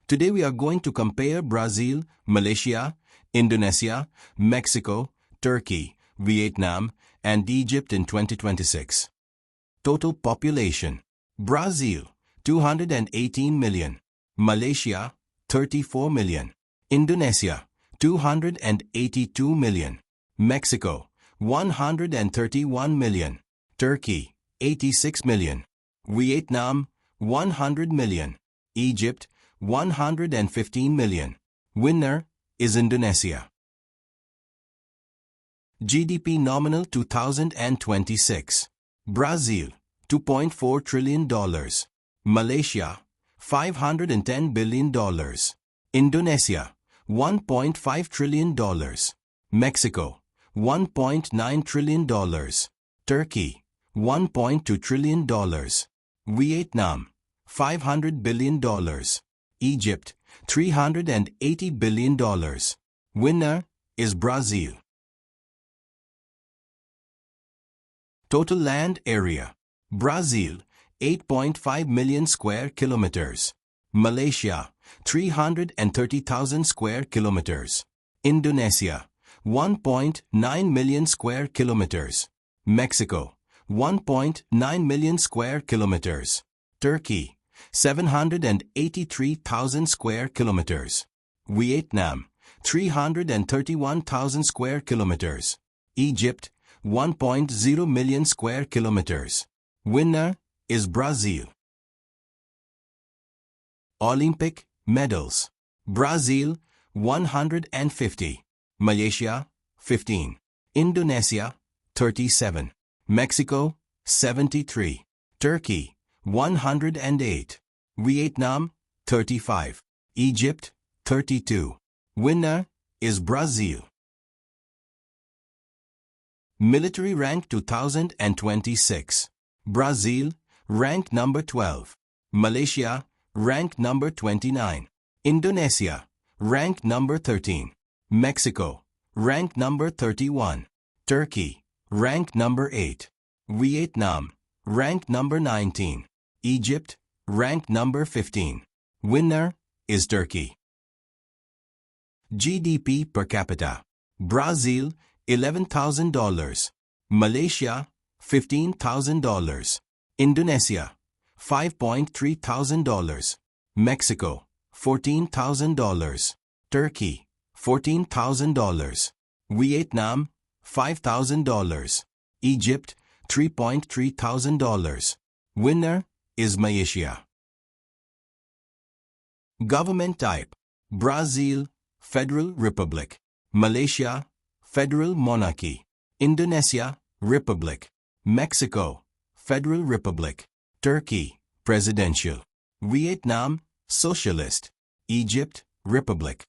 Today we are going to compare Brazil, Malaysia, Indonesia, Mexico, Turkey, Vietnam, and Egypt in 2026. Total population: Brazil, 218 million. Malaysia, 34 million. Indonesia, 282 million. Mexico, 131 million. Turkey, 86 million. Vietnam, 100 million. Egypt, 115 million. Winner is Indonesia. GDP Nominal 2026. Brazil, $2.4 trillion. Malaysia, $510 billion. Indonesia, $1.5 trillion. Mexico, $1.9 trillion. Turkey, $1.2 trillion. Vietnam, $500 billion. Egypt, $380 billion. Winner is Brazil. Total land area: Brazil, 8.5 million square kilometers. Malaysia, 330,000 square kilometers. Indonesia, 1.9 million square kilometers. Mexico, 1.9 million square kilometers. Turkey, 783,000 square kilometers. Vietnam, 331,000 square kilometers. Egypt, 1.0 million square kilometers. Winner is Brazil. Olympic medals: Brazil, 150. Malaysia, 15. Indonesia, 37. Mexico, 73. Turkey, 108. Vietnam, 35. Egypt, 32. Winner is Brazil. Military rank 2026. Brazil, rank number 12. Malaysia, rank number 29. Indonesia, rank number 13. Mexico, rank number 31. Turkey, rank number 8. Vietnam, rank number 19. Egypt, rank number 15. Winner is Turkey. GDP per capita: Brazil, $11,000. Malaysia, $15,000. Indonesia, $5,300. Mexico, $14,000. Turkey, $14,000. Vietnam, $5,000. Egypt, $3,300. Winner is Malaysia. Government type: Brazil, Federal Republic. Malaysia, Federal Monarchy. Indonesia, Republic. Mexico, Federal Republic. Turkey, Presidential. Vietnam, Socialist. Egypt, Republic.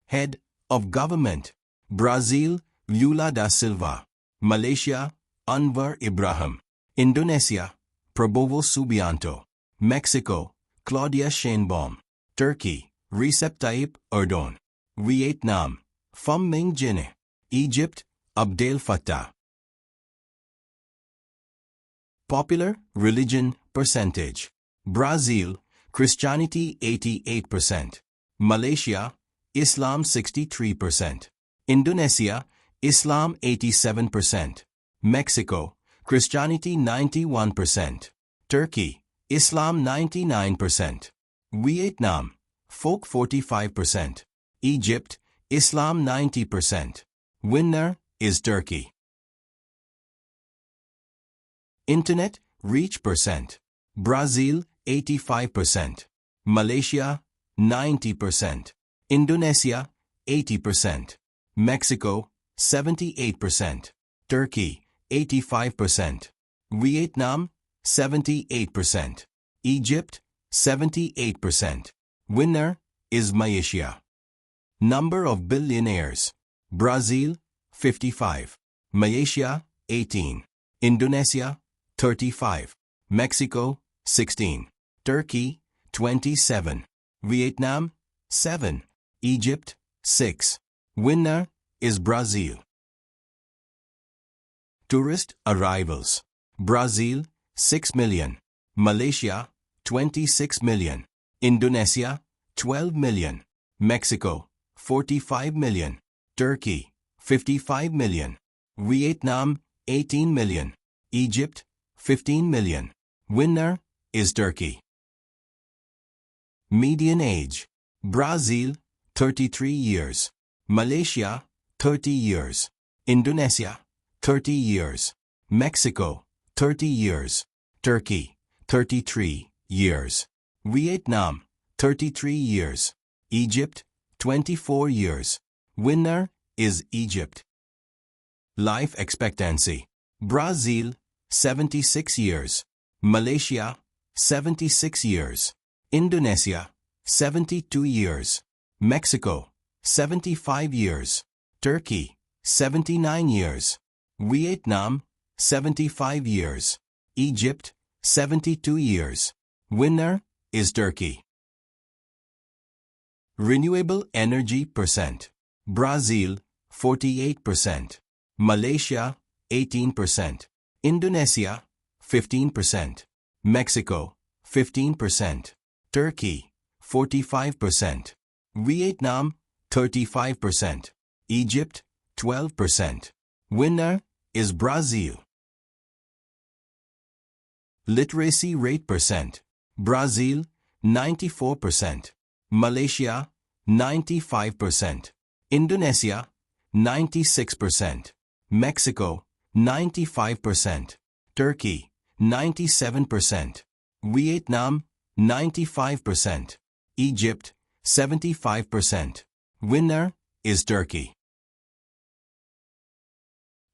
Head of Government: Brazil, Lula da Silva. Malaysia, Anwar Ibrahim. Indonesia, Prabowo Subianto. Mexico, Claudia Sheinbaum. Turkey, Recep Tayyip Erdogan. Vietnam, Pham Minh Chinh. Egypt, Abdel Fattah. Popular religion percentage: Brazil, Christianity 88%. Malaysia, Islam 63%. Indonesia, Islam 87%. Mexico, Christianity 91%. Turkey, Islam 99%. Vietnam, Folk 45%. Egypt, Islam 90%. Winner is Turkey. Internet reach percent: Brazil 85%. Malaysia 90%. Indonesia 80%. Mexico 78%. Turkey 85%. Vietnam 78%. Egypt 78%. Winner is Malaysia. Number of billionaires: Brazil 55. Malaysia 18. Indonesia 35. Mexico 16. Turkey 27. Vietnam 7. Egypt 6. Winner is Brazil. Tourist arrivals: Brazil 6 million. Malaysia 26 million. Indonesia, 12 million. Mexico, 45 million. Turkey, 55 million. Vietnam, 18 million. Egypt, 15 million. Winner is Turkey. Median age. Brazil, 33 years. Malaysia, 30 years. Indonesia, 30 years. Mexico, 30 years. Turkey, 33 years. Vietnam, 33 years. Egypt, 24 years. Winner is Egypt. Life expectancy. Brazil, 76 years. Malaysia, 76 years. Indonesia, 72 years. Mexico, 75 years. Turkey, 79 years. Vietnam, 75 years. Egypt, 72 years. Winner is Turkey. Renewable energy percent. Brazil, 48%. Malaysia, 18%. Indonesia, 15%. Mexico, 15%. Turkey, 45%. Vietnam, 35%. Egypt, 12%. Winner is Brazil. Literacy rate percent. Brazil, 94%. Malaysia, 95%. Indonesia, 96%. Mexico, 95%. Turkey, 97%. Vietnam, 95%. Egypt, 75%. Winner is Turkey.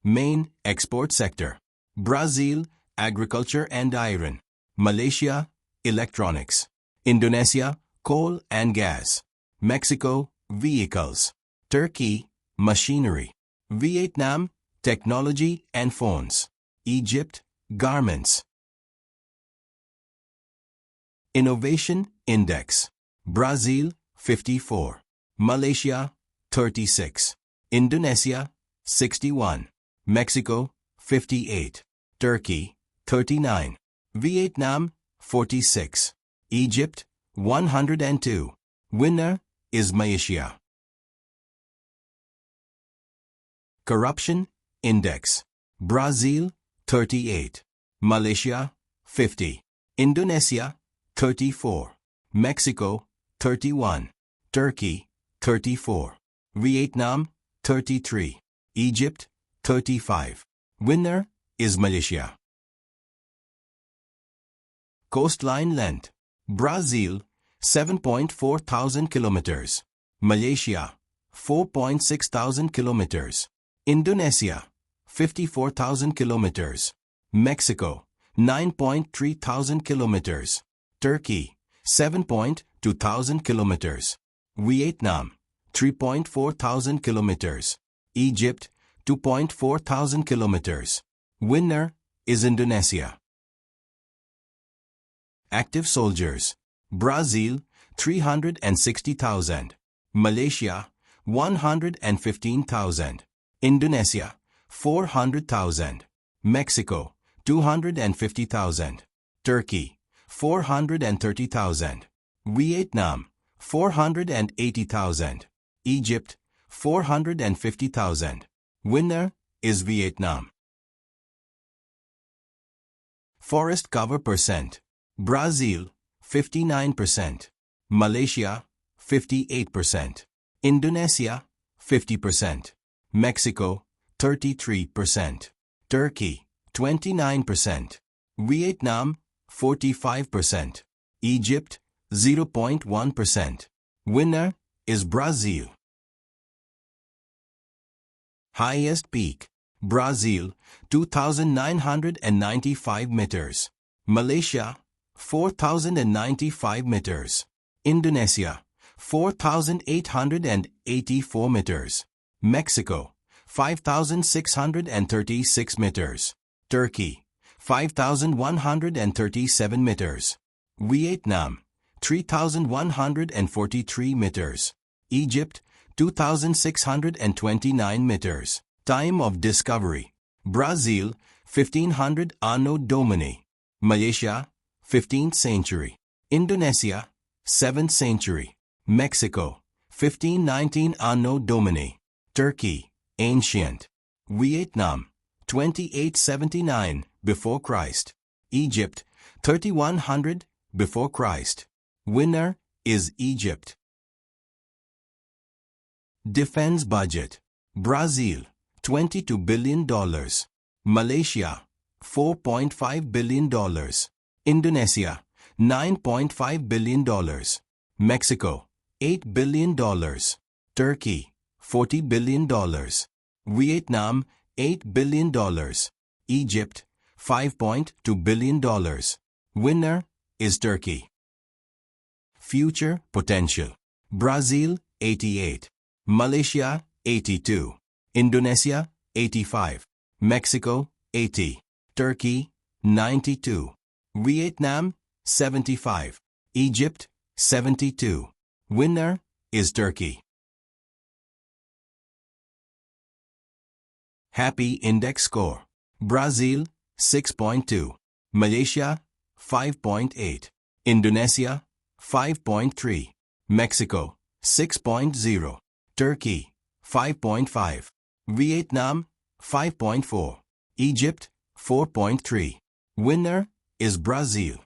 Main export sector. Brazil, agriculture and iron. Malaysia, electronics. Indonesia, coal and gas. Mexico, vehicles. Turkey, machinery. Vietnam, technology and phones. Egypt, garments. Innovation Index. Brazil, 54. Malaysia, 36. Indonesia, 61. Mexico, 58. Turkey, 39. Vietnam, 46. Egypt, 102. Winner is Malaysia. Corruption Index. Brazil, 38. Malaysia, 50. Indonesia, 34. Mexico, 31. Turkey, 34. Vietnam, 33. Egypt, 35. Winner is Malaysia. Coastline length. Brazil, 7.4 thousand kilometers. Malaysia, 4.6 thousand kilometers. Indonesia, 54,000 kilometers. Mexico, 9.3 thousand kilometers. Turkey, 7.2 thousand kilometers. Vietnam, 3.4 thousand kilometers. Egypt, 2.4 thousand kilometers. Winner is Indonesia. Active soldiers. Brazil, 360,000. Malaysia, 115,000. Indonesia, 400,000. Mexico, 250,000. Turkey, 430,000. Vietnam, 480,000. Egypt, 450,000. Winner is Vietnam. Forest cover percent. Brazil, 59%. Malaysia, 58%. Indonesia, 50%. Mexico, 33%. Turkey, 29%. Vietnam, 45%. Egypt, 0.1%. Winner is Brazil. Highest peak. Brazil, 2,995 meters. Malaysia, 4,095 meters. Indonesia, 4,884 meters. Mexico, 5,636 meters. Turkey, 5,137 meters. Vietnam, 3,143 meters. Egypt, 2,629 meters. Time of discovery. Brazil, 1500 Anno Domini. Malaysia, 15th century. Indonesia, 7th century. Mexico, 1519 Anno Domini. Turkey, ancient. Vietnam, 2879 before Christ. Egypt, 3100 before Christ. Winner is Egypt. Defense budget. Brazil, $22 billion. Malaysia, $4.5 billion. Indonesia, $9.5 billion. Mexico, $8 billion. Turkey, $40 billion. Vietnam, $8 billion. Egypt, $5.2 billion. Winner is Turkey. Future potential. Brazil, 88. Malaysia, 82. Indonesia, 85. Mexico, 80. Turkey, 92. Vietnam, 75. Egypt, 72. Winner is Turkey. Happy Index Score. Brazil, 6.2. Malaysia, 5.8. Indonesia, 5.3. Mexico, 6.0. Turkey, 5.5. Vietnam, 5.4. Egypt, 4.3. Winner is Brazil.